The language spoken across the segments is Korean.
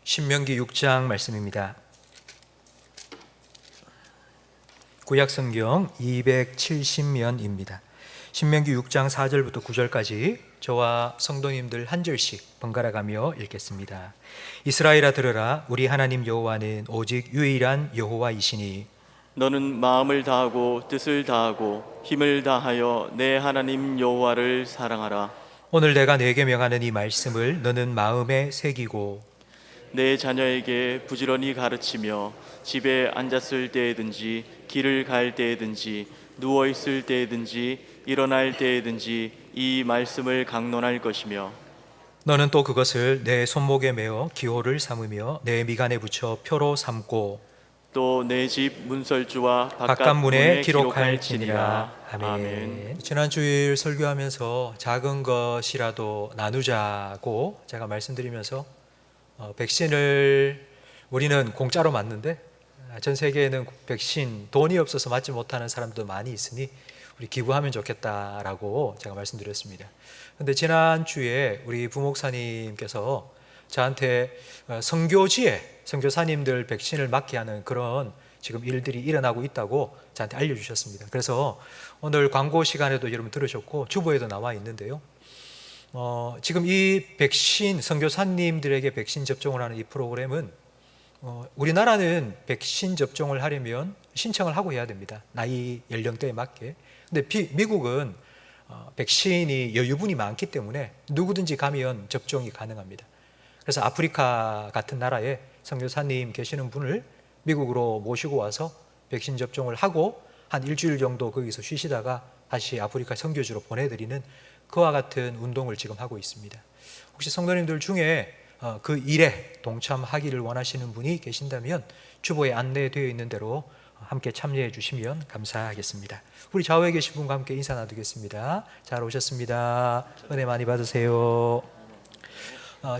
신명기 6장 말씀입니다. 구약성경 270면입니다. 신명기 6장 4절부터 9절까지 저와 성도님들 한 절씩 번갈아 가며 읽겠습니다. 이스라엘아 들으라. 우리 하나님 여호와는 오직 유일한 여호와이시니 너는 마음을 다하고 뜻을 다하고 힘을 다하여 내 하나님 여호와를 사랑하라. 오늘 내가 네게 명하는 이 말씀을 너는 마음에 새기고 내 자녀에게 부지런히 가르치며 집에 앉았을 때에든지 길을 갈 때에든지 누워 있을 때에든지 일어날 때에든지 이 말씀을 강론할 것이며 너는 또 그것을 내 손목에 메어 기호를 삼으며 내 미간에 붙여 표로 삼고 또 내 집 문설주와 바깥 문에 기록할지니라. 기록할지니라. 아멘. 지난 주일 설교하면서 작은 것이라도 나누자고 제가 말씀드리면서 백신을 우리는 공짜로 맞는데 전 세계에는 백신 돈이 없어서 맞지 못하는 사람도 많이 있으니 우리 기부하면 좋겠다라고 제가 말씀드렸습니다. 근데 지난 주에 우리 부목사님께서 저한테 선교지에 선교사님들 백신을 맞게 하는 그런 지금 일들이 일어나고 있다고 저한테 알려주셨습니다. 그래서 오늘 광고 시간에도 여러분 들으셨고 주보에도 나와 있는데요. 지금 이 백신 선교사님들에게 백신 접종을 하는 이 프로그램은 우리나라는 백신 접종을 하려면 신청을 하고 해야 됩니다. 나이 연령대에 맞게. 근데 미국은 백신이 여유분이 많기 때문에 누구든지 가면 접종이 가능합니다. 그래서 아프리카 같은 나라에 선교사님 계시는 분을 미국으로 모시고 와서 백신 접종을 하고 한 일주일 정도 거기서 쉬시다가 다시 아프리카 선교지로 보내드리는 그와 같은 운동을 지금 하고 있습니다. 혹시 성도님들 중에 그 일에 동참하기를 원하시는 분이 계신다면 주보에 안내되어 있는 대로 함께 참여해 주시면 감사하겠습니다. 우리 좌우에 계신 분과 함께 인사 나누겠습니다. 잘 오셨습니다. 은혜 많이 받으세요.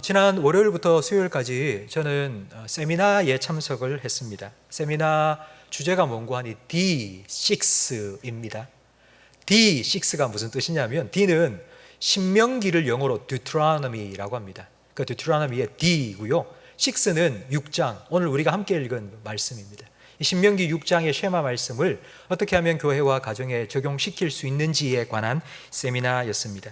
지난 월요일부터 수요일까지 저는 세미나에 참석을 했습니다. 세미나 주제가 뭔고 하니 D6입니다. D6가 무슨 뜻이냐면 D는 신명기를 영어로 Deuteronomy라고 합니다. 그 Deuteronomy의 D고요. 6는 6장, 오늘 우리가 함께 읽은 말씀입니다. 이 신명기 6장의 쉐마 말씀을 어떻게 하면 교회와 가정에 적용시킬 수 있는지에 관한 세미나였습니다.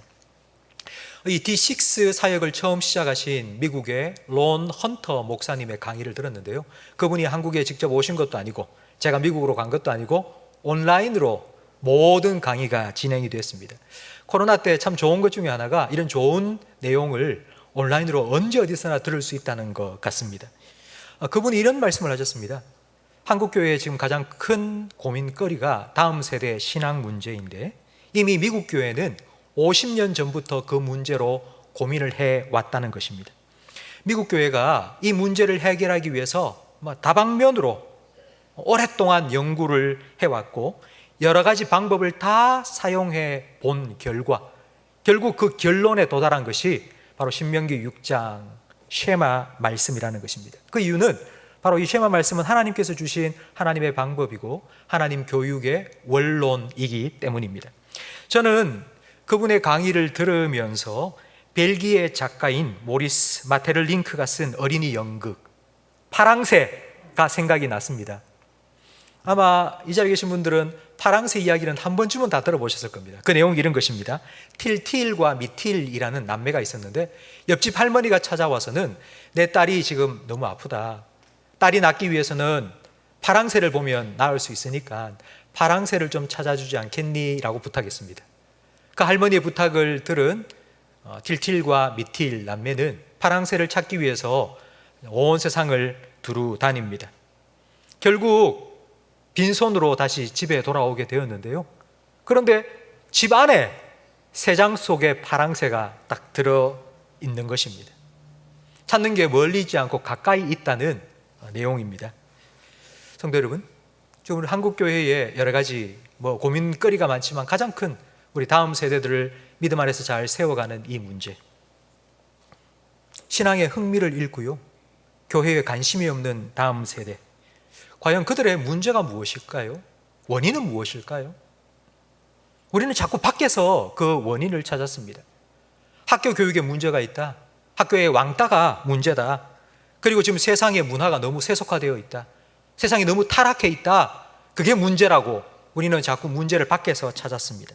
이 D6 사역을 처음 시작하신 미국의 론 헌터 목사님의 강의를 들었는데요. 그분이 한국에 직접 오신 것도 아니고 제가 미국으로 간 것도 아니고 온라인으로 모든 강의가 진행이 됐습니다. 코로나 때 참 좋은 것 중에 하나가 이런 좋은 내용을 온라인으로 언제 어디서나 들을 수 있다는 것 같습니다. 그분이 이런 말씀을 하셨습니다. 한국교회의 지금 가장 큰 고민거리가 다음 세대 신앙 문제인데 이미 미국 교회는 50년 전부터 그 문제로 고민을 해왔다는 것입니다. 미국 교회가 이 문제를 해결하기 위해서 다방면으로 오랫동안 연구를 해왔고 여러 가지 방법을 다 사용해 본 결과 결국 그 결론에 도달한 것이 바로 신명기 6장 쉐마 말씀이라는 것입니다. 그 이유는 바로 이 쉐마 말씀은 하나님께서 주신 하나님의 방법이고 하나님 교육의 원론이기 때문입니다. 저는 그분의 강의를 들으면서 벨기에 작가인 모리스 마테를링크가 쓴 어린이 연극 파랑새가 생각이 났습니다. 아마 이 자리에 계신 분들은 파랑새 이야기는 한 번쯤은 다 들어보셨을 겁니다. 그 내용이 이런 것입니다. 틸틸과 미틸이라는 남매가 있었는데 옆집 할머니가 찾아와서는 내 딸이 지금 너무 아프다. 딸이 낫기 위해서는 파랑새를 보면 나을 수 있으니까 파랑새를 좀 찾아주지 않겠니? 라고 부탁했습니다. 그 할머니의 부탁을 들은 틸틸과 미틸 남매는 파랑새를 찾기 위해서 온 세상을 두루 다닙니다. 결국 빈손으로 다시 집에 돌아오게 되었는데요. 그런데 집 안에 새장 속에 파랑새가 딱 들어있는 것입니다. 찾는 게 멀리 있지 않고 가까이 있다는 내용입니다. 성도 여러분, 지금 한국교회에 여러 가지 고민거리가 많지만 가장 큰 우리 다음 세대들을 믿음 안에서 잘 세워가는 이 문제, 신앙의 흥미를 잃고요, 교회에 관심이 없는 다음 세대, 과연 그들의 문제가 무엇일까요? 원인은 무엇일까요? 우리는 자꾸 밖에서 그 원인을 찾았습니다. 학교 교육에 문제가 있다, 학교의 왕따가 문제다, 그리고 지금 세상의 문화가 너무 세속화되어 있다. 세상이 너무 타락해 있다. 그게 문제라고 우리는 자꾸 문제를 밖에서 찾았습니다.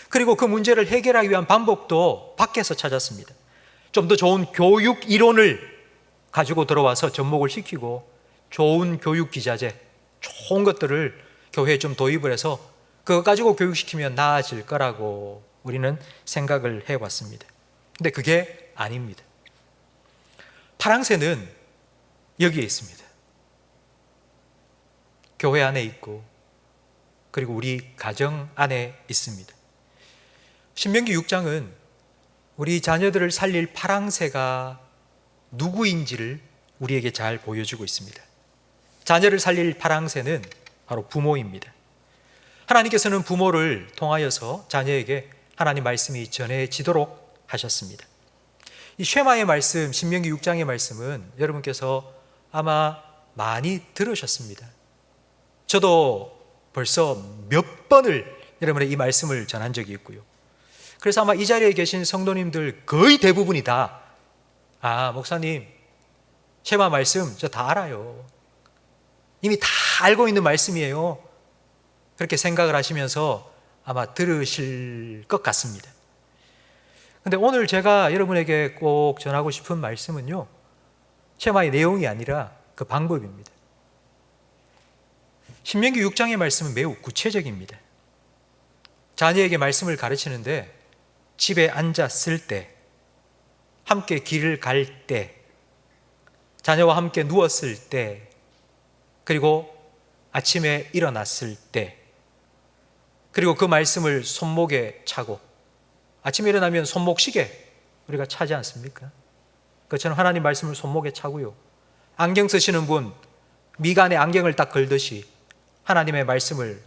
그리고 그 문제를 해결하기 위한 방법도 밖에서 찾았습니다. 좀 더 좋은 교육 이론을 가지고 들어와서 접목을 시키고 좋은 교육 기자재, 좋은 것들을 교회에 좀 도입을 해서 그거 가지고 교육시키면 나아질 거라고 우리는 생각을 해왔습니다. 근데 그게 아닙니다. 파랑새는 여기에 있습니다. 교회 안에 있고 그리고 우리 가정 안에 있습니다. 신명기 6장은 우리 자녀들을 살릴 파랑새가 누구인지를 우리에게 잘 보여주고 있습니다. 자녀를 살릴 파랑새는 바로 부모입니다. 하나님께서는 부모를 통하여서 자녀에게 하나님 말씀이 전해지도록 하셨습니다. 이 쉐마의 말씀, 신명기 6장의 말씀은 여러분께서 아마 많이 들으셨습니다. 저도 벌써 몇 번을 여러분의 이 말씀을 전한 적이 있고요. 그래서 아마 이 자리에 계신 성도님들 거의 대부분이 다 목사님 쉐마 말씀 저 다 알아요. 이미 다 알고 있는 말씀이에요. 그렇게 생각을 하시면서 아마 들으실 것 같습니다. 근데 오늘 제가 여러분에게 꼭 전하고 싶은 말씀은요, 쉐마의 내용이 아니라 그 방법입니다. 신명기 6장의 말씀은 매우 구체적입니다. 자녀에게 말씀을 가르치는데 집에 앉았을 때, 함께 길을 갈 때, 자녀와 함께 누웠을 때, 그리고 아침에 일어났을 때, 그리고 그 말씀을 손목에 차고, 아침에 일어나면 손목시계 우리가 차지 않습니까? 그처럼 하나님 말씀을 손목에 차고요. 안경 쓰시는 분 미간에 안경을 딱 걸듯이 하나님의 말씀을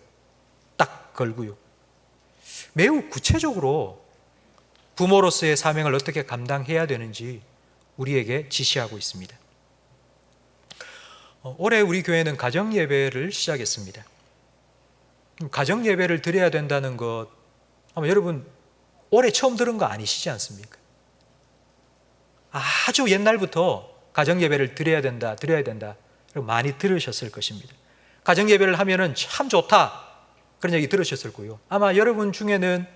딱 걸고요. 매우 구체적으로 부모로서의 사명을 어떻게 감당해야 되는지 우리에게 지시하고 있습니다. 올해 우리 교회는 가정예배를 시작했습니다. 가정예배를 드려야 된다는 것 아마 여러분 올해 처음 들은 거 아니시지 않습니까? 아주 옛날부터 가정예배를 드려야 된다 많이 들으셨을 것입니다. 가정예배를 하면은 참 좋다 그런 얘기 들으셨을 거고요. 아마 여러분 중에는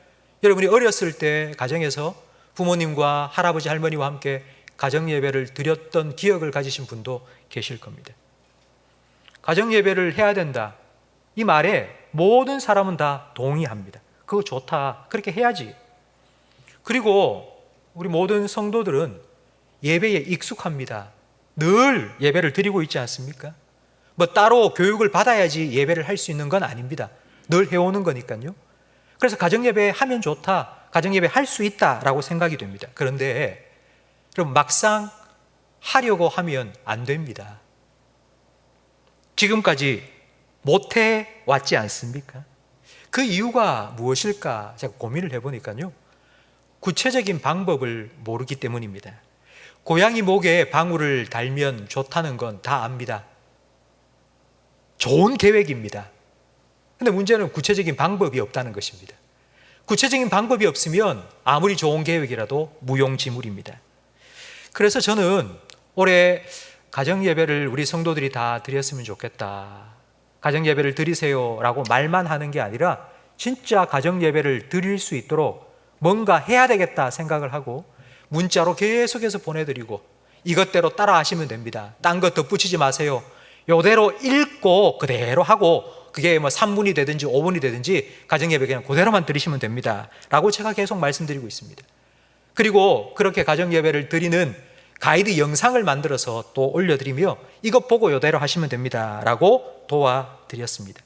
여러분이 어렸을 때 가정에서 부모님과 할아버지 할머니와 함께 가정예배를 드렸던 기억을 가지신 분도 계실 겁니다. 가정예배를 해야 된다 이 말에 모든 사람은 다 동의합니다. 그거 좋다, 그렇게 해야지. 그리고 우리 모든 성도들은 예배에 익숙합니다. 늘 예배를 드리고 있지 않습니까? 뭐 따로 교육을 받아야지 예배를 할 수 있는 건 아닙니다. 늘 해오는 거니까요. 그래서 가정예배 하면 좋다, 가정예배 할 수 있다라고 생각이 됩니다. 그런데 그럼 막상 하려고 하면 안 됩니다. 지금까지 못해 왔지 않습니까? 그 이유가 무엇일까 제가 고민을 해보니까요, 구체적인 방법을 모르기 때문입니다. 고양이 목에 방울을 달면 좋다는 건 다 압니다. 좋은 계획입니다. 근데 문제는 구체적인 방법이 없다는 것입니다. 구체적인 방법이 없으면 아무리 좋은 계획이라도 무용지물입니다. 그래서 저는 올해 가정예배를 우리 성도들이 다 드렸으면 좋겠다, 가정예배를 드리세요 라고 말만 하는 게 아니라 진짜 가정예배를 드릴 수 있도록 뭔가 해야 되겠다 생각을 하고 문자로 계속해서 보내드리고 이것대로 따라 하시면 됩니다. 딴 거 덧붙이지 마세요. 이대로 읽고 그대로 하고 그게 뭐 3분이 되든지 5분이 되든지 가정예배 그냥 그대로만 드리시면 됩니다 라고 제가 계속 말씀드리고 있습니다. 그리고 그렇게 가정예배를 드리는 가이드 영상을 만들어서 또 올려드리며 이것 보고 이대로 하시면 됩니다 라고 도와드렸습니다.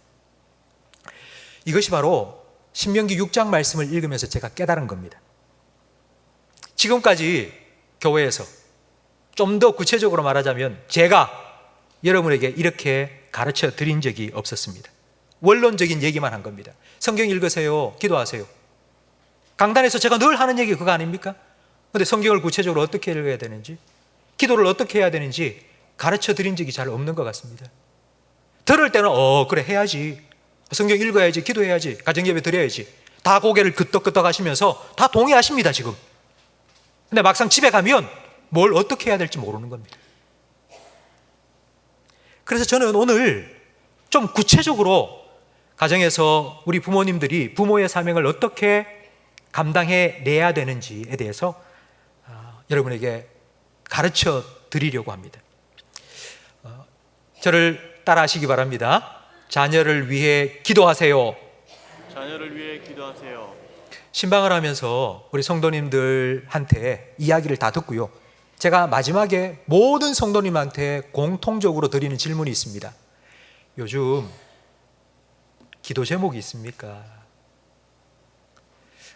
이것이 바로 신명기 6장 말씀을 읽으면서 제가 깨달은 겁니다. 지금까지 교회에서 좀 더 구체적으로 말하자면 제가 여러분에게 이렇게 가르쳐 드린 적이 없었습니다. 원론적인 얘기만 한 겁니다. 성경 읽으세요, 기도하세요. 강단에서 제가 늘 하는 얘기 그거 아닙니까? 그런데 성경을 구체적으로 어떻게 읽어야 되는지, 기도를 어떻게 해야 되는지 가르쳐 드린 적이 잘 없는 것 같습니다. 들을 때는 그래 해야지, 성경 읽어야지, 기도해야지, 가정예배 드려야지 다 고개를 끄덕끄덕 하시면서 다 동의하십니다 지금. 근데 막상 집에 가면 뭘 어떻게 해야 될지 모르는 겁니다. 그래서 저는 오늘 좀 구체적으로 가정에서 우리 부모님들이 부모의 사명을 어떻게 감당해 내야 되는지에 대해서 여러분에게 가르쳐 드리려고 합니다. 저를 따라하시기 바랍니다. 자녀를 위해 기도하세요. 자녀를 위해 기도하세요. 신방을 하면서 우리 성도님들한테 이야기를 다 듣고요. 제가 마지막에 모든 성도님한테 공통적으로 드리는 질문이 있습니다. 요즘 기도 제목이 있습니까?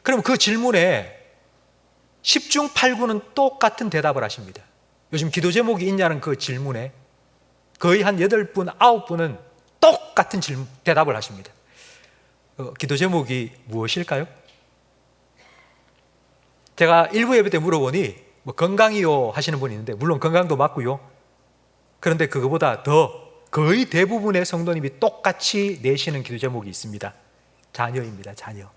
그럼 그 질문에 10중 8구는 똑같은 대답을 하십니다. 요즘 기도 제목이 있냐는 그 질문에 거의 한 8분, 9분은 똑같은 대답을 하십니다. 기도 제목이 무엇일까요? 제가 일부 예배 때 물어보니 건강이요 하시는 분이 있는데, 물론 건강도 맞고요. 그런데 그거보다 더 거의 대부분의 성도님이 똑같이 내시는 기도 제목이 있습니다. 자녀입니다. 자녀.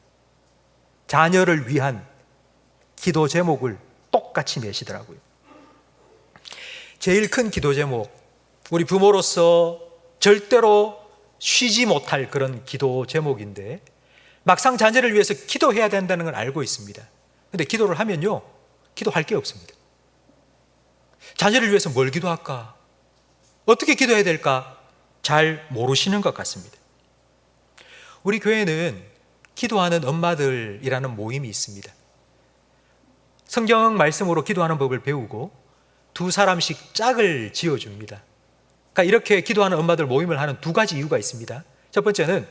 자녀를 위한 기도 제목을 똑같이 내시더라고요. 제일 큰 기도 제목, 우리 부모로서 절대로 쉬지 못할 그런 기도 제목인데, 막상 자녀를 위해서 기도해야 된다는 걸 알고 있습니다. 근데 기도를 하면요, 기도할 게 없습니다. 자녀를 위해서 뭘 기도할까? 어떻게 기도해야 될까? 잘 모르시는 것 같습니다. 우리 교회는 기도하는 엄마들이라는 모임이 있습니다. 성경 말씀으로 기도하는 법을 배우고 2사람씩 짝을 지어줍니다. 그러니까 이렇게 기도하는 엄마들 모임을 하는 2가지 이유가 있습니다. 첫 번째는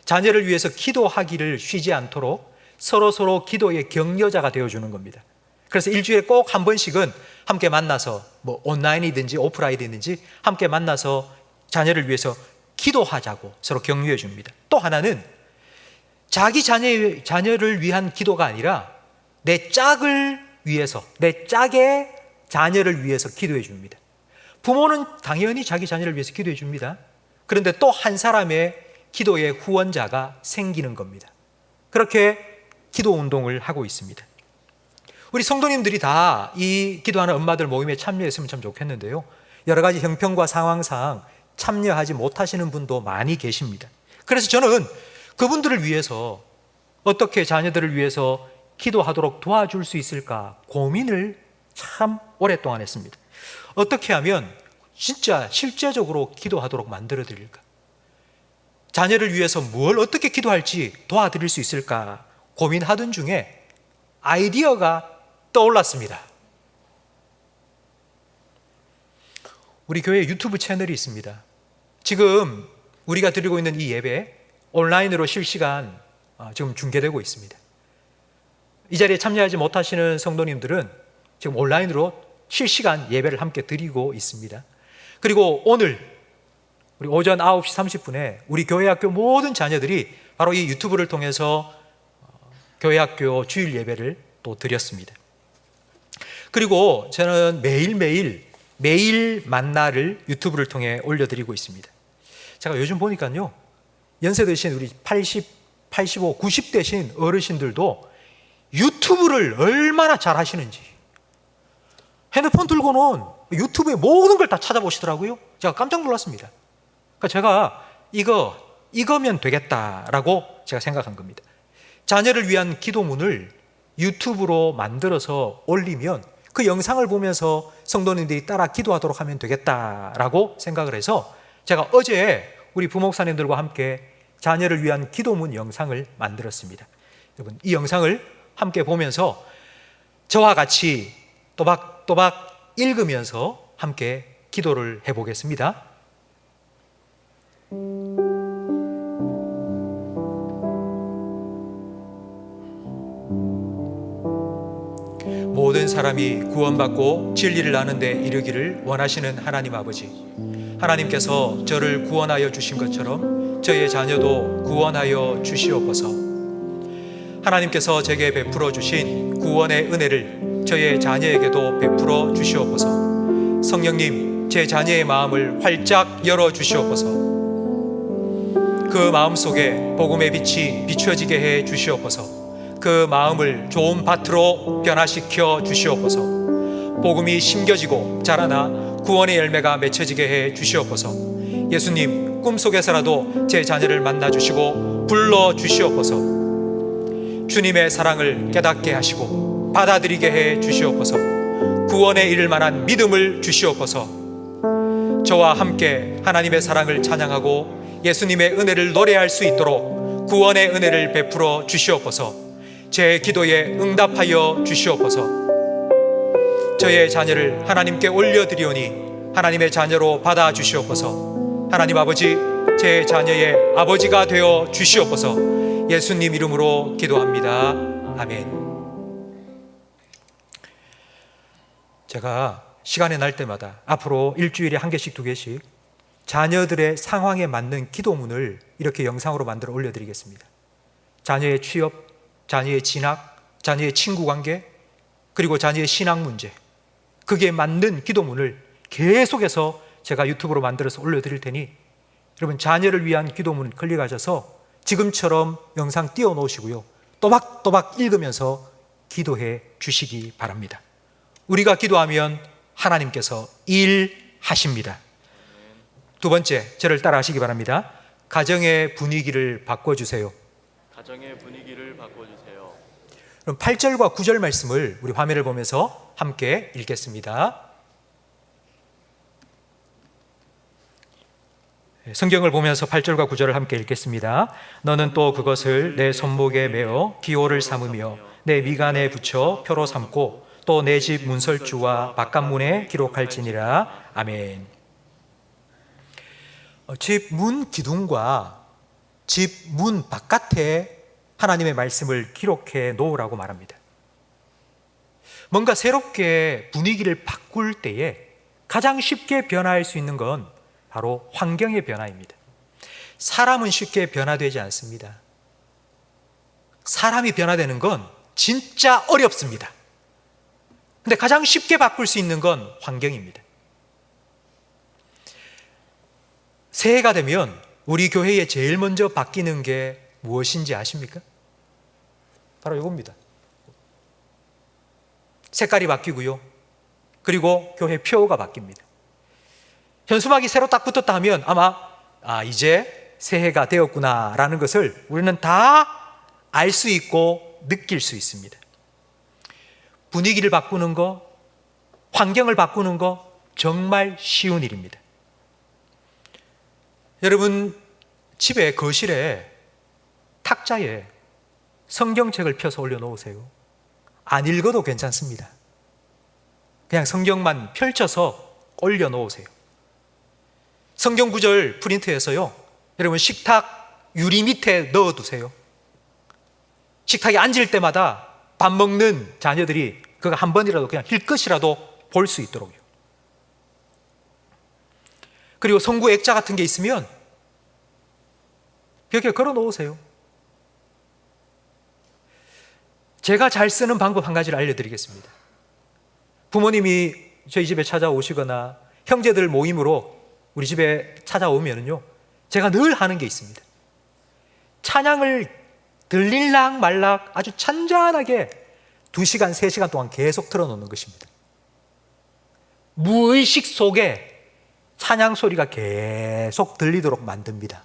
자녀를 위해서 기도하기를 쉬지 않도록 서로 기도의 격려자가 되어주는 겁니다. 그래서 일주일에 꼭 한 번씩은 함께 만나서 온라인이든지 오프라인이든지 함께 만나서 자녀를 위해서 기도하자고 서로 격려해 줍니다. 또 하나는 자기 자녀를 위한 기도가 아니라 내 짝을 위해서, 내 짝의 자녀를 위해서 기도해 줍니다. 부모는 당연히 자기 자녀를 위해서 기도해 줍니다. 그런데 또 한 사람의 기도의 후원자가 생기는 겁니다. 그렇게 기도 운동을 하고 있습니다. 우리 성도님들이 다 이 기도하는 엄마들 모임에 참여했으면 참 좋겠는데요, 여러 가지 형편과 상황상 참여하지 못하시는 분도 많이 계십니다. 그래서 저는 그분들을 위해서 어떻게 자녀들을 위해서 기도하도록 도와줄 수 있을까 고민을 참 오랫동안 했습니다. 어떻게 하면 진짜 실제적으로 기도하도록 만들어 드릴까? 자녀를 위해서 뭘 어떻게 기도할지 도와드릴 수 있을까 고민하던 중에 아이디어가 떠올랐습니다. 우리 교회 유튜브 채널이 있습니다. 지금 우리가 드리고 있는 이 예배 온라인으로 실시간 지금 중계되고 있습니다. 이 자리에 참여하지 못하시는 성도님들은 지금 온라인으로 실시간 예배를 함께 드리고 있습니다. 그리고 오늘 우리 오전 9시 30분에 우리 교회학교 모든 자녀들이 바로 이 유튜브를 통해서 교회학교 주일 예배를 또 드렸습니다. 그리고 저는 매일 만나를 유튜브를 통해 올려드리고 있습니다. 제가 요즘 보니까요, 연세 드신 우리 80, 85, 90대신 어르신들도 유튜브를 얼마나 잘 하시는지 핸드폰 들고는 유튜브에 모든 걸 다 찾아보시더라고요. 제가 깜짝 놀랐습니다. 그러니까 제가 이거면 되겠다라고 제가 생각한 겁니다. 자녀를 위한 기도문을 유튜브로 만들어서 올리면 그 영상을 보면서 성도님들이 따라 기도하도록 하면 되겠다라고 생각을 해서 제가 어제 우리 부목사님들과 함께 자녀를 위한 기도문 영상을 만들었습니다. 여러분, 이 영상을 함께 보면서 저와 같이 또박또박 읽으면서 함께 기도를 해보겠습니다. 모든 사람이 구원받고 진리를 아는 데 이르기를 원하시는 하나님 아버지, 하나님께서 저를 구원하여 주신 것처럼 저의 자녀도 구원하여 주시옵소서. 하나님께서 제게 베풀어 주신 구원의 은혜를 저의 자녀에게도 베풀어 주시옵소서. 성령님, 제 자녀의 마음을 활짝 열어 주시옵소서. 그 마음 속에 복음의 빛이 비춰지게 해 주시옵소서. 그 마음을 좋은 밭으로 변화시켜 주시옵소서. 복음이 심겨지고 자라나 구원의 열매가 맺혀지게 해 주시옵소서. 예수님, 꿈속에서라도 제 자녀를 만나주시고 불러주시옵소서. 주님의 사랑을 깨닫게 하시고 받아들이게 해 주시옵소서. 구원에 이를 만한 믿음을 주시옵소서. 저와 함께 하나님의 사랑을 찬양하고 예수님의 은혜를 노래할 수 있도록 구원의 은혜를 베풀어 주시옵소서. 제 기도에 응답하여 주시옵소서. 저의 자녀를 하나님께 올려드리오니 하나님의 자녀로 받아 주시옵소서. 하나님 아버지, 제 자녀의 아버지가 되어 주시옵소서. 예수님 이름으로 기도합니다. 아멘. 제가 시간이 날 때마다 앞으로 일주일에 1개씩 2개씩 자녀들의 상황에 맞는 기도문을 이렇게 영상으로 만들어 올려드리겠습니다. 자녀의 취업, 자녀의 진학, 자녀의 친구 관계, 그리고 자녀의 신앙 문제, 그게 맞는 기도문을 계속해서 제가 유튜브로 만들어서 올려드릴 테니 여러분 자녀를 위한 기도문 클릭하셔서 지금처럼 영상 띄워놓으시고요, 또박또박 읽으면서 기도해 주시기 바랍니다. 우리가 기도하면 하나님께서 일하십니다. 두 번째, 저를 따라 하시기 바랍니다. 가정의 분위기를 바꿔주세요. 가정의 분위기를 바꿔주세요. 그럼 8절과 9절 말씀을 우리 화면을 보면서 함께 읽겠습니다. 성경을 보면서 8절과 9절을 함께 읽겠습니다. 너는 또 그것을 내 손목에 메어 기호를 삼으며 내 미간에 붙여 표로 삼고 또 내 집 문설주와 바깥문에 기록할지니라. 아멘. 집 문 기둥과 집 문 바깥에 하나님의 말씀을 기록해 놓으라고 말합니다. 뭔가 새롭게 분위기를 바꿀 때에 가장 쉽게 변화할 수 있는 건 바로 환경의 변화입니다. 사람은 쉽게 변화되지 않습니다. 사람이 변화되는 건 진짜 어렵습니다. 근데 가장 쉽게 바꿀 수 있는 건 환경입니다. 새해가 되면 우리 교회에 제일 먼저 바뀌는 게 무엇인지 아십니까? 바로 이겁니다. 색깔이 바뀌고요, 그리고 교회 표가 바뀝니다. 현수막이 새로 딱 붙었다 하면 아마 이제 새해가 되었구나 라는 것을 우리는 다 알 수 있고 느낄 수 있습니다. 분위기를 바꾸는 거, 환경을 바꾸는 거 정말 쉬운 일입니다. 여러분 집에 거실에 탁자에 성경책을 펴서 올려놓으세요. 안 읽어도 괜찮습니다. 그냥 성경만 펼쳐서 올려놓으세요. 성경 구절 프린트해서요, 여러분 식탁 유리 밑에 넣어두세요. 식탁에 앉을 때마다 밥 먹는 자녀들이 그거 한 번이라도 그냥 힐끗이라도 볼 수 있도록요. 그리고 성구 액자 같은 게 있으면 벽에 걸어 놓으세요. 제가 잘 쓰는 방법 한 가지를 알려드리겠습니다. 부모님이 저희 집에 찾아오시거나 형제들 모임으로 우리 집에 찾아오면요, 제가 늘 하는 게 있습니다. 찬양을 들릴락 말락 아주 찬잔하게 2시간, 3시간 동안 계속 틀어놓는 것입니다. 무의식 속에 찬양 소리가 계속 들리도록 만듭니다.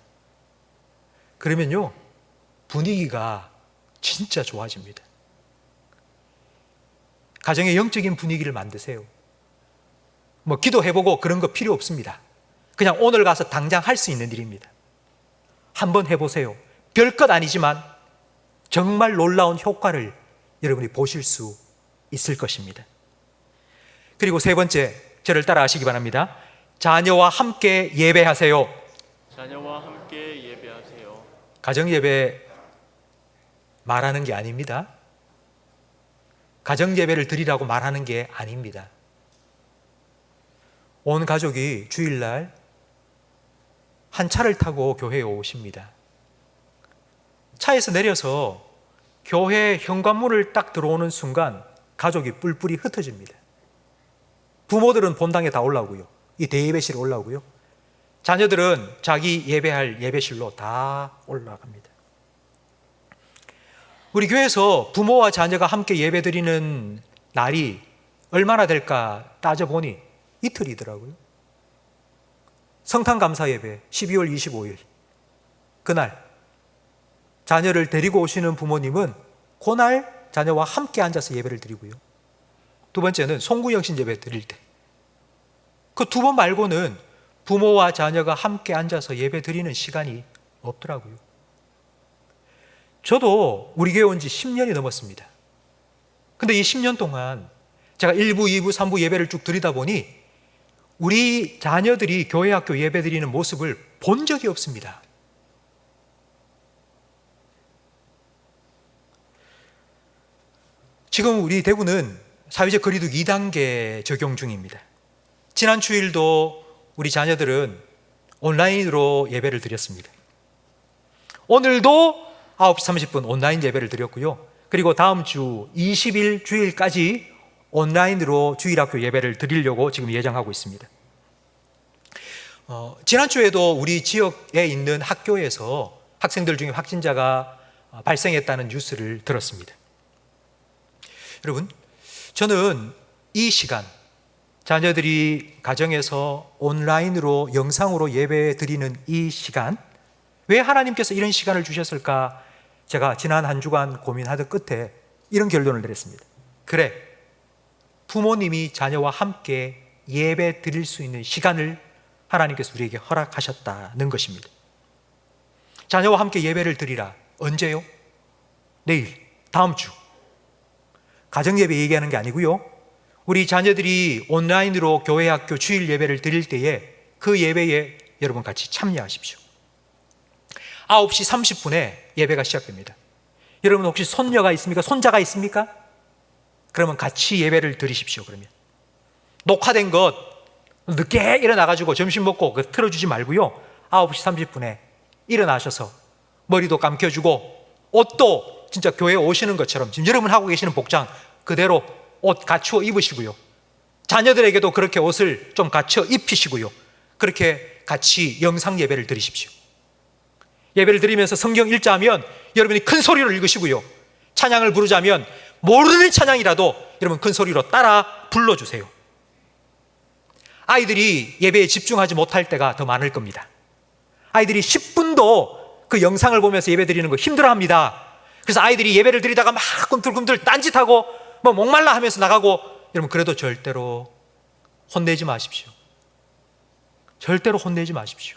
그러면요, 분위기가 진짜 좋아집니다. 가정의 영적인 분위기를 만드세요. 뭐 기도해보고 그런 거 필요 없습니다. 그냥 오늘 가서 당장 할 수 있는 일입니다. 한번 해보세요. 별것 아니지만 정말 놀라운 효과를 여러분이 보실 수 있을 것입니다. 그리고 세 번째, 저를 따라 하시기 바랍니다. 자녀와 함께 예배하세요. 자녀와 함께 예배하세요. 가정 예배 말하는 게 아닙니다. 가정 예배를 드리라고 말하는 게 아닙니다. 온 가족이 주일날 한 차를 타고 교회에 오십니다. 차에서 내려서 교회 현관문을 딱 들어오는 순간 가족이 뿔뿔이 흩어집니다. 부모들은 본당에 다 올라오고요, 이 대예배실에 올라오고요, 자녀들은 자기 예배할 예배실로 다 올라갑니다. 우리 교회에서 부모와 자녀가 함께 예배드리는 날이 얼마나 될까 따져보니 이틀이더라고요. 성탄 감사 예배 12월 25일 그날 자녀를 데리고 오시는 부모님은 그날 자녀와 함께 앉아서 예배를 드리고요. 두 번째는 송구영신 예배 드릴 때 그 두 번 말고는 부모와 자녀가 함께 앉아서 예배 드리는 시간이 없더라고요. 저도 우리 교회 온 지 10년이 넘었습니다. 근데 이 10년 동안 제가 1부, 2부, 3부 예배를 쭉 드리다 보니 우리 자녀들이 교회 학교 예배 드리는 모습을 본 적이 없습니다. 지금 우리 대구는 사회적 거리두기 2단계 적용 중입니다. 지난 주일도 우리 자녀들은 온라인으로 예배를 드렸습니다. 오늘도 9시 30분 온라인 예배를 드렸고요. 그리고 다음 주 20일 주일까지 온라인으로 주일학교 예배를 드리려고 지금 예정하고 있습니다. 지난 주에도 우리 지역에 있는 학교에서 학생들 중에 확진자가 발생했다는 뉴스를 들었습니다. 여러분, 저는 이 시간 자녀들이 가정에서 온라인으로 영상으로 예배 드리는 이 시간, 왜 하나님께서 이런 시간을 주셨을까? 제가 지난 한 주간 고민하던 끝에 이런 결론을 내렸습니다. 그래, 부모님이 자녀와 함께 예배 드릴 수 있는 시간을 하나님께서 우리에게 허락하셨다는 것입니다. 자녀와 함께 예배를 드리라. 언제요? 내일, 다음 주. 가정예배 얘기하는 게 아니고요. 우리 자녀들이 온라인으로 교회 학교 주일 예배를 드릴 때에 그 예배에 여러분 같이 참여하십시오. 9시 30분에 예배가 시작됩니다. 여러분 혹시 손녀가 있습니까? 손자가 있습니까? 그러면 같이 예배를 드리십시오. 그러면 녹화된 것 늦게 일어나가지고 점심 먹고 그거 틀어주지 말고요. 9시 30분에 일어나셔서 머리도 감겨주고 옷도 진짜 교회에 오시는 것처럼 지금 여러분 하고 계시는 복장 그대로 옷 갖추어 입으시고요. 자녀들에게도 그렇게 옷을 좀 갖춰 입히시고요. 그렇게 같이 영상 예배를 드리십시오. 예배를 드리면서 성경 읽자면 여러분이 큰 소리로 읽으시고요. 찬양을 부르자면 모르는 찬양이라도 여러분 큰 소리로 따라 불러주세요. 아이들이 예배에 집중하지 못할 때가 더 많을 겁니다. 아이들이 10분도 그 영상을 보면서 예배 드리는 거 힘들어합니다. 그래서 아이들이 예배를 드리다가 막 꿈틀꿈틀 딴짓하고 뭐 목말라 하면서 나가고, 여러분 그래도 절대로 혼내지 마십시오. 절대로 혼내지 마십시오.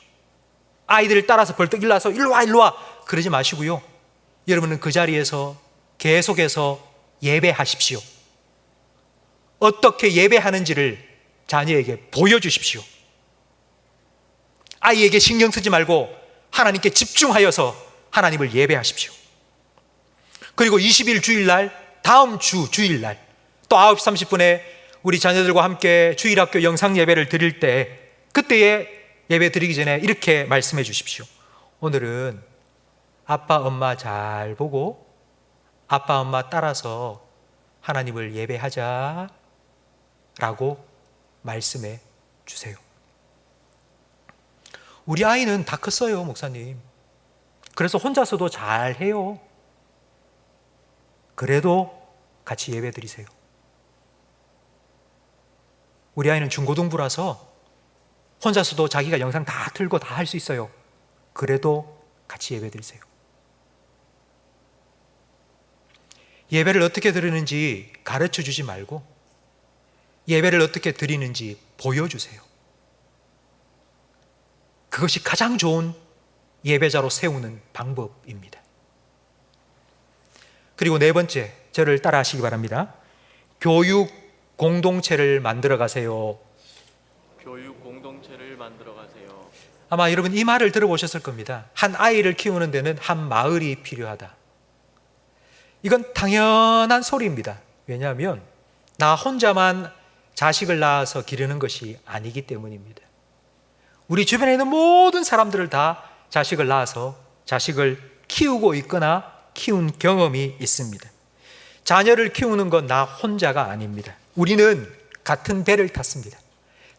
아이들을 따라서 벌떡 일어나서 일로와 그러지 마시고요. 여러분은 그 자리에서 계속해서 예배하십시오. 어떻게 예배하는지를 자녀에게 보여주십시오. 아이에게 신경 쓰지 말고 하나님께 집중하여서 하나님을 예배하십시오. 그리고 20일 주일날, 다음 주 주일날 또 9시 30분에 우리 자녀들과 함께 주일학교 영상 예배를 드릴 때 그때에 예배 드리기 전에 이렇게 말씀해 주십시오. 오늘은 아빠 엄마 잘 보고 아빠 엄마 따라서 하나님을 예배하자 라고 말씀해 주세요. 우리 아이는 다 컸어요, 목사님. 그래서 혼자서도 잘 해요. 그래도 같이 예배 드리세요. 우리 아이는 중고등부라서 혼자서도 자기가 영상 다 틀고 다 할 수 있어요. 그래도 같이 예배 드리세요. 예배를 어떻게 드리는지 가르쳐 주지 말고 예배를 어떻게 드리는지 보여주세요. 그것이 가장 좋은 예배자로 세우는 방법입니다. 그리고 네 번째, 저를 따라 하시기 바랍니다. 교육 공동체를 만들어 가세요. 교육 공동체를 만들어 가세요. 아마 여러분 이 말을 들어보셨을 겁니다. 한 아이를 키우는 데는 한 마을이 필요하다. 이건 당연한 소리입니다. 왜냐하면 나 혼자만 자식을 낳아서 기르는 것이 아니기 때문입니다. 우리 주변에 있는 모든 사람들을 다 자식을 낳아서 자식을 키우고 있거나 키운 경험이 있습니다. 자녀를 키우는 건 나 혼자가 아닙니다. 우리는 같은 배를 탔습니다.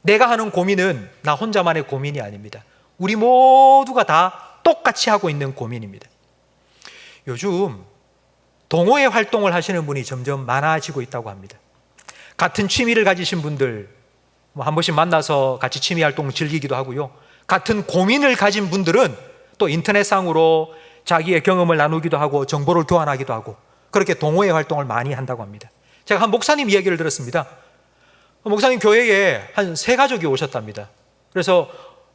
내가 하는 고민은 나 혼자만의 고민이 아닙니다. 우리 모두가 다 똑같이 하고 있는 고민입니다. 요즘 동호회 활동을 하시는 분이 점점 많아지고 있다고 합니다. 같은 취미를 가지신 분들 한 번씩 만나서 같이 취미 활동 즐기기도 하고요. 같은 고민을 가진 분들은 또 인터넷상으로 자기의 경험을 나누기도 하고 정보를 교환하기도 하고 그렇게 동호회 활동을 많이 한다고 합니다. 제가 한 목사님 이야기를 들었습니다. 목사님 교회에 한 3가족이 오셨답니다. 그래서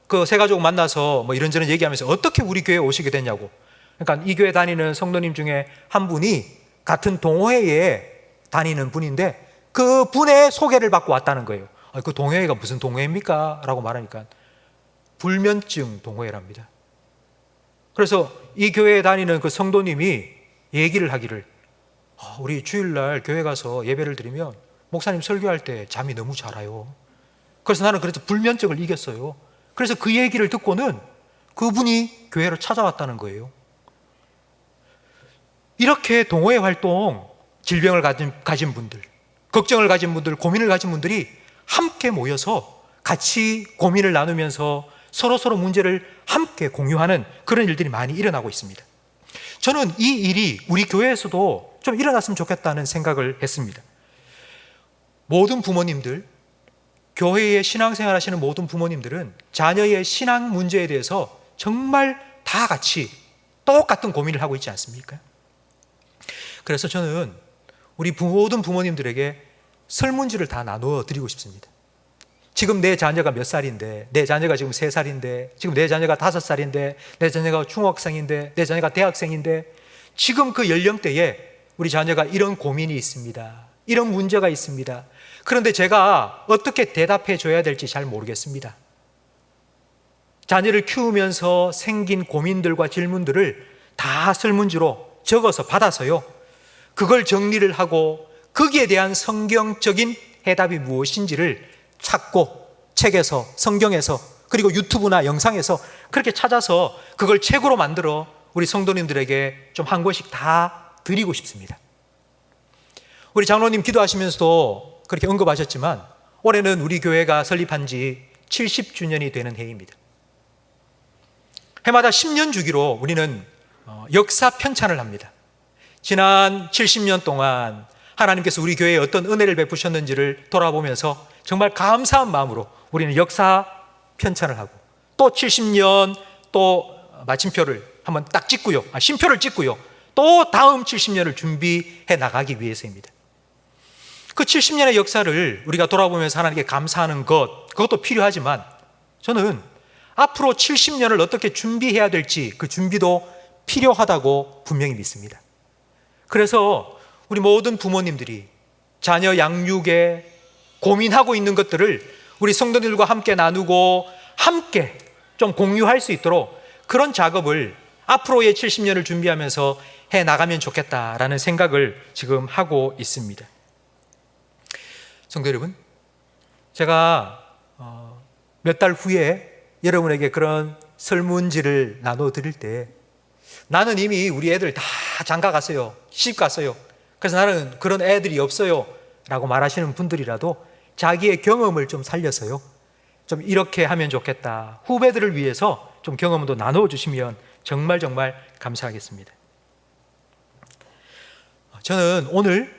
그 3가족 만나서 뭐 이런저런 얘기하면서 어떻게 우리 교회에 오시게 됐냐고. 그러니까 이 교회 다니는 성도님 중에 한 분이 같은 동호회에 다니는 분인데 그 분의 소개를 받고 왔다는 거예요. 그 동호회가 무슨 동호회입니까? 라고 말하니까 불면증 동호회랍니다. 그래서 이 교회에 다니는 그 성도님이 얘기를 하기를 우리 주일날 교회 가서 예배를 드리면 목사님 설교할 때 잠이 너무 잘 와요. 그래서 나는 그래서 불면증을 이겼어요. 그래서 그 얘기를 듣고는 그분이 교회로 찾아왔다는 거예요. 이렇게 동호회 활동, 질병을 가진 분들, 걱정을 가진 분들, 고민을 가진 분들이 함께 모여서 같이 고민을 나누면서 서로 문제를 함께 공유하는 그런 일들이 많이 일어나고 있습니다. 저는 이 일이 우리 교회에서도 좀 일어났으면 좋겠다는 생각을 했습니다. 모든 부모님들, 교회에 신앙생활 하시는 모든 부모님들은 자녀의 신앙 문제에 대해서 정말 다 같이 똑같은 고민을 하고 있지 않습니까? 그래서 저는 우리 모든 부모님들에게 설문지를 다 나누어 드리고 싶습니다. 지금 내 자녀가 몇 살인데, 내 자녀가 지금 3살인데, 지금 내 자녀가 5살인데, 내 자녀가 중학생인데, 내 자녀가 대학생인데, 지금 그 연령대에 우리 자녀가 이런 고민이 있습니다. 이런 문제가 있습니다. 그런데 제가 어떻게 대답해 줘야 될지 잘 모르겠습니다. 자녀를 키우면서 생긴 고민들과 질문들을 다 설문지로 적어서 받아서요. 그걸 정리를 하고 거기에 대한 성경적인 해답이 무엇인지를 찾고 책에서, 성경에서, 그리고 유튜브나 영상에서 그렇게 찾아서 그걸 책으로 만들어 우리 성도님들에게 좀 한 권씩 다 드리고 싶습니다. 우리 장로님 기도하시면서도 그렇게 언급하셨지만 올해는 우리 교회가 설립한 지 70주년이 되는 해입니다. 해마다 10년 주기로 우리는 역사 편찬을 합니다. 지난 70년 동안 하나님께서 우리 교회에 어떤 은혜를 베푸셨는지를 돌아보면서 정말 감사한 마음으로 우리는 역사 편찬을 하고 또 70년 또 마침표를 한번 딱 찍고요. 심표를 찍고요. 또 다음 70년을 준비해 나가기 위해서입니다. 그 70년의 역사를 우리가 돌아보면서 하나님께 감사하는 그것도 필요하지만 저는 앞으로 70년을 어떻게 준비해야 될지 그 준비도 필요하다고 분명히 믿습니다. 그래서 우리 모든 부모님들이 자녀 양육에 고민하고 있는 것들을 우리 성도들과 함께 나누고 함께 좀 공유할 수 있도록 그런 작업을 앞으로의 70년을 준비하면서 해 나가면 좋겠다라는 생각을 지금 하고 있습니다. 성도 여러분, 제가 몇 달 후에 여러분에게 그런 설문지를 나눠 드릴 때 나는 이미 우리 애들 다 장가 갔어요. 시집 갔어요. 그래서 나는 그런 애들이 없어요 라고 말하시는 분들이라도 자기의 경험을 좀 살려서요, 좀 이렇게 하면 좋겠다, 후배들을 위해서 좀 경험도 나누어 주시면 정말 감사하겠습니다. 저는 오늘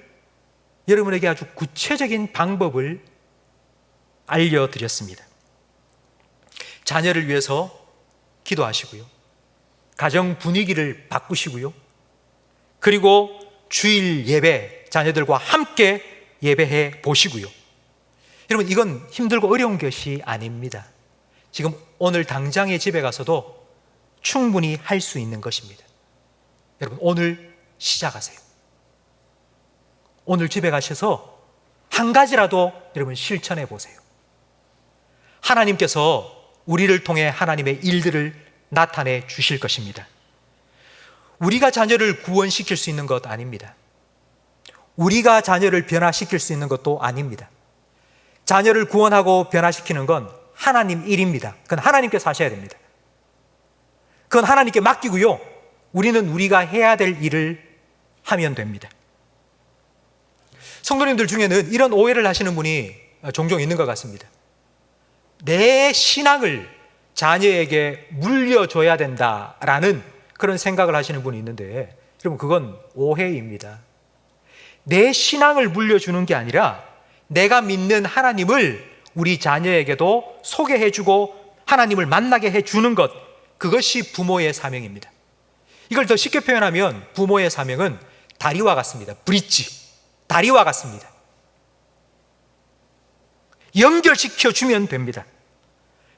여러분에게 아주 구체적인 방법을 알려드렸습니다. 자녀를 위해서 기도하시고요, 가정 분위기를 바꾸시고요, 그리고 주일 예배 자녀들과 함께 예배해 보시고요. 여러분, 이건 힘들고 어려운 것이 아닙니다. 지금 오늘 당장에 집에 가서도 충분히 할 수 있는 것입니다. 여러분, 오늘 시작하세요. 오늘 집에 가셔서 한 가지라도 여러분 실천해 보세요. 하나님께서 우리를 통해 하나님의 일들을 나타내 주실 것입니다. 우리가 자녀를 구원시킬 수 있는 것 아닙니다. 우리가 자녀를 변화시킬 수 있는 것도 아닙니다. 자녀를 구원하고 변화시키는 건 하나님 일입니다. 그건 하나님께서 하셔야 됩니다. 그건 하나님께 맡기고요, 우리는 우리가 해야 될 일을 하면 됩니다. 성도님들 중에는 이런 오해를 하시는 분이 종종 있는 것 같습니다. 내 신앙을 자녀에게 물려줘야 된다라는 그런 생각을 하시는 분이 있는데, 여러분, 그건 오해입니다. 내 신앙을 물려주는 게 아니라 내가 믿는 하나님을 우리 자녀에게도 소개해주고 하나님을 만나게 해주는 것, 그것이 부모의 사명입니다. 이걸 더 쉽게 표현하면 부모의 사명은 다리와 같습니다. 브릿지, 다리와 같습니다. 연결시켜 주면 됩니다.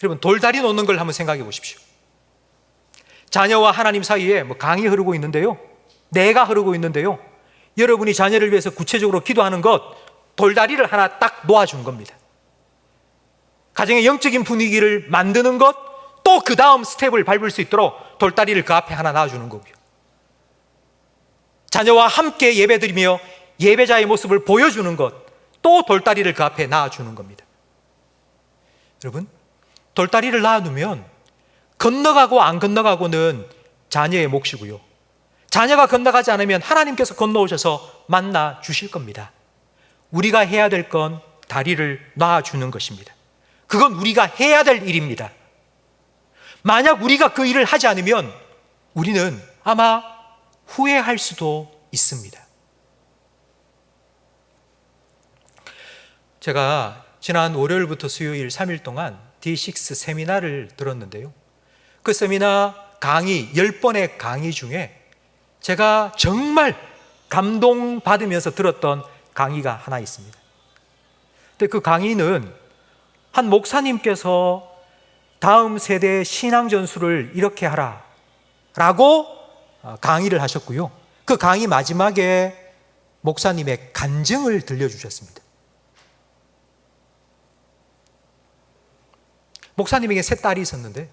여러분, 돌다리 놓는 걸 한번 생각해 보십시오. 자녀와 하나님 사이에 강이 흐르고 있는데요, 내가 흐르고 있는데요, 여러분이 자녀를 위해서 구체적으로 기도하는 것, 돌다리를 하나 딱 놓아준 겁니다. 가정의 영적인 분위기를 만드는 것, 또 그 다음 스텝을 밟을 수 있도록 돌다리를 그 앞에 하나 놔주는 거고요. 자녀와 함께 예배드리며 예배자의 모습을 보여주는 것, 또 돌다리를 그 앞에 놔주는 겁니다. 여러분, 돌다리를 놔두면 건너가고 안 건너가고는 자녀의 몫이고요, 자녀가 건너가지 않으면 하나님께서 건너오셔서 만나 주실 겁니다. 우리가 해야 될 건 다리를 놔주는 것입니다. 그건 우리가 해야 될 일입니다. 만약 우리가 그 일을 하지 않으면 우리는 아마 후회할 수도 있습니다. 제가 지난 월요일부터 수요일 3일 동안 D6 세미나를 들었는데요, 그 세미나 강의 10번의 강의 중에 제가 정말 감동받으면서 들었던 강의가 하나 있습니다. 근데 그 강의는 한 목사님께서 다음 세대의 신앙 전술을 이렇게 하라 라고 강의를 하셨고요, 그 강의 마지막에 목사님의 간증을 들려주셨습니다. 목사님에게 세 딸이 있었는데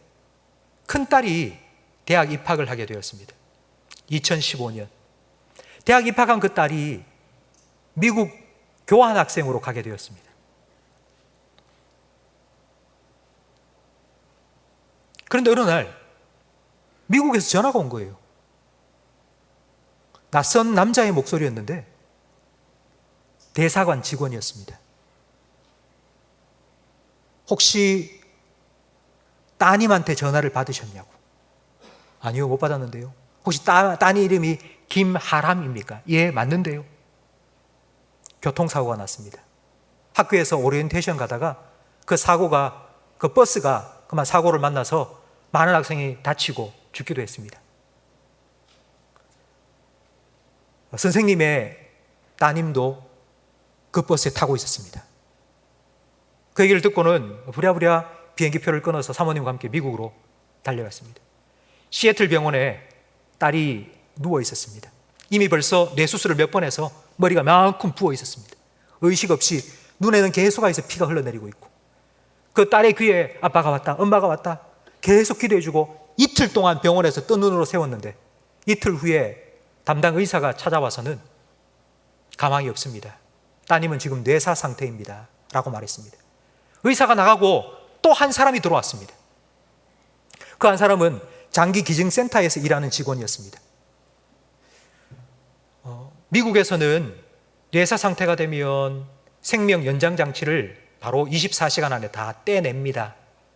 큰 딸이 대학 입학을 하게 되었습니다. 2015년 대학 입학한 그 딸이 미국 교환학생으로 가게 되었습니다. 그런데 어느 날 미국에서 전화가 온 거예요. 낯선 남자의 목소리였는데 대사관 직원이었습니다. 혹시 따님한테 전화를 받으셨냐고. 아니요, 못 받았는데요. 혹시 따님 이름이 김하람입니까? 예, 맞는데요. 교통사고가 났습니다. 학교에서 오리엔테이션 가다가 그 버스가 그만 사고를 만나서 많은 학생이 다치고 죽기도 했습니다. 선생님의 따님도 그 버스에 타고 있었습니다. 그 얘기를 듣고는 부랴부랴 비행기표를 끊어서 사모님과 함께 미국으로 달려갔습니다. 시애틀 병원에 딸이 누워 있었습니다. 이미 벌써 뇌수술을 몇 번 해서 머리가 만큼 부어 있었습니다. 의식 없이 눈에는 계속해서 피가 흘러내리고 있고, 그 딸의 귀에 아빠가 왔다, 엄마가 왔다 계속 기도해주고 이틀 동안 병원에서 뜬 눈으로 세웠는데, 이틀 후에 담당 의사가 찾아와서는 가망이 없습니다. 따님은 지금 뇌사 상태입니다 라고 말했습니다. 의사가 나가고 또 한 사람이 들어왔습니다. 그 한 사람은 장기기증센터에서 일하는 직원이었습니다. 미국에서는 뇌사 상태가 되면 생명 연장 장치를 바로 24시간 안에 다 떼냅니다.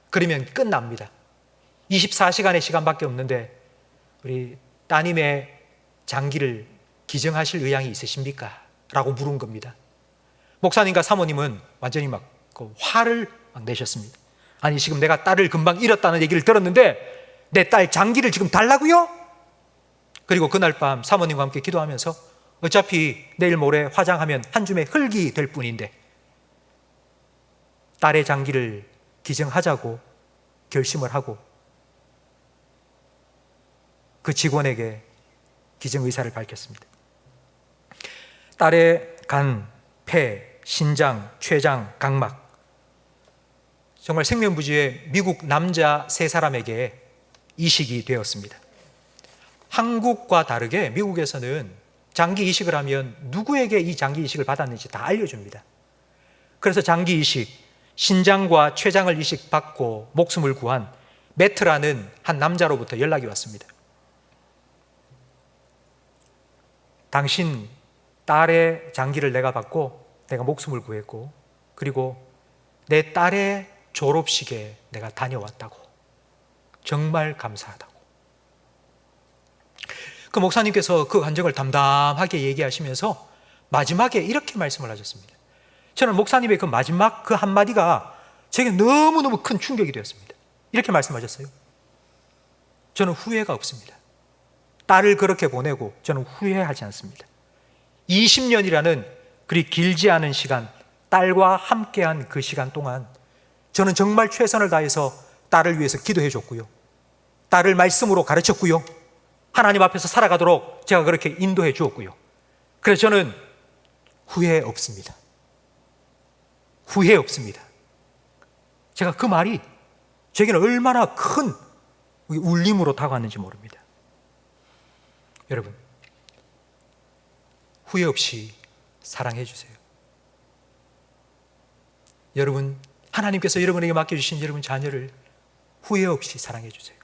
그러면 끝납니다. 24시간의 시간밖에 없는데 우리 따님의 장기를 기증하실 의향이 있으십니까? 라고 물은 겁니다. 목사님과 사모님은 완전히 화를 내셨습니다. 아니, 지금 내가 딸을 금방 잃었다는 얘기를 들었는데 내 딸 장기를 지금 달라고요? 그리고 그날 밤 사모님과 함께 기도하면서 어차피 내일 모레 화장하면 한 줌의 흙이 될 뿐인데 딸의 장기를 기증하자고 결심을 하고 그 직원에게 기증 의사를 밝혔습니다. 딸의 간, 폐, 신장, 췌장, 각막, 정말 생명부지의 미국 남자 3사람에게 이식이 되었습니다. 한국과 다르게 미국에서는 장기 이식을 하면 누구에게 이 장기 이식을 받았는지 다 알려줍니다. 그래서 장기 이식, 신장과 췌장을 이식받고 목숨을 구한 매트라는 한 남자로부터 연락이 왔습니다. 당신 딸의 장기를 내가 받고 내가 목숨을 구했고, 그리고 내 딸의 졸업식에 내가 다녀왔다고. 정말 감사하다고. 그 목사님께서 그 간증을 담담하게 얘기하시면서 마지막에 이렇게 말씀을 하셨습니다. 저는 목사님의 그 마지막 그 한마디가 제게 너무너무 큰 충격이 되었습니다. 이렇게 말씀하셨어요. 저는 후회가 없습니다. 딸을 그렇게 보내고 저는 후회하지 않습니다. 20년이라는 그리 길지 않은 시간, 딸과 함께한 그 시간 동안 저는 정말 최선을 다해서 딸을 위해서 기도해 줬고요. 딸을 말씀으로 가르쳤고요. 하나님 앞에서 살아가도록 제가 그렇게 인도해 주었고요. 그래서 저는 후회 없습니다. 후회 없습니다. 제가 그 말이 제게는 얼마나 큰 울림으로 다가왔는지 모릅니다. 여러분, 후회 없이 사랑해 주세요. 여러분, 하나님께서 여러분에게 맡겨주신 여러분 자녀를 후회 없이 사랑해 주세요.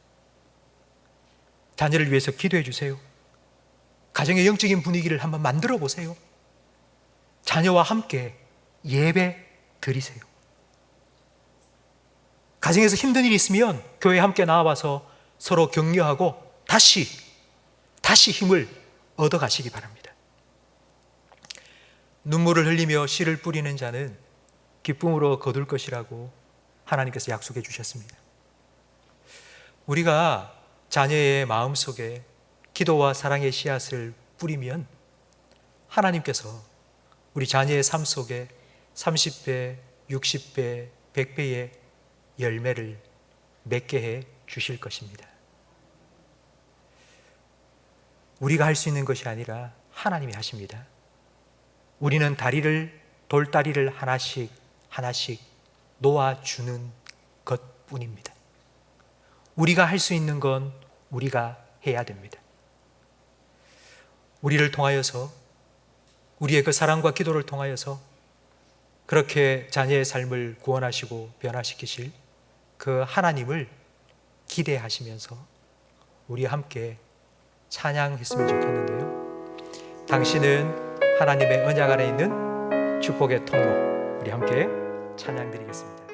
자녀를 위해서 기도해 주세요. 가정의 영적인 분위기를 한번 만들어 보세요. 자녀와 함께 예배 드리세요. 가정에서 힘든 일이 있으면 교회에 함께 나와서 서로 격려하고 다시 힘을 얻어 가시기 바랍니다. 눈물을 흘리며 씨를 뿌리는 자는 기쁨으로 거둘 것이라고 하나님께서 약속해 주셨습니다. 우리가 자녀의 마음속에 기도와 사랑의 씨앗을 뿌리면 하나님께서 우리 자녀의 삶 속에 30배, 60배, 100배의 열매를 맺게 해 주실 것입니다. 우리가 할 수 있는 것이 아니라 하나님이 하십니다. 우리는 돌다리를 하나씩 놓아주는 것뿐입니다. 우리가 할 수 있는 건 우리가 해야 됩니다. 우리를 통하여서, 우리의 그 사랑과 기도를 통하여서 그렇게 자녀의 삶을 구원하시고 변화시키실 그 하나님을 기대하시면서 우리 함께 찬양했으면 좋겠는데요. 당신은 하나님의 언약 안에 있는 축복의 통로, 우리 함께 찬양 드리겠습니다.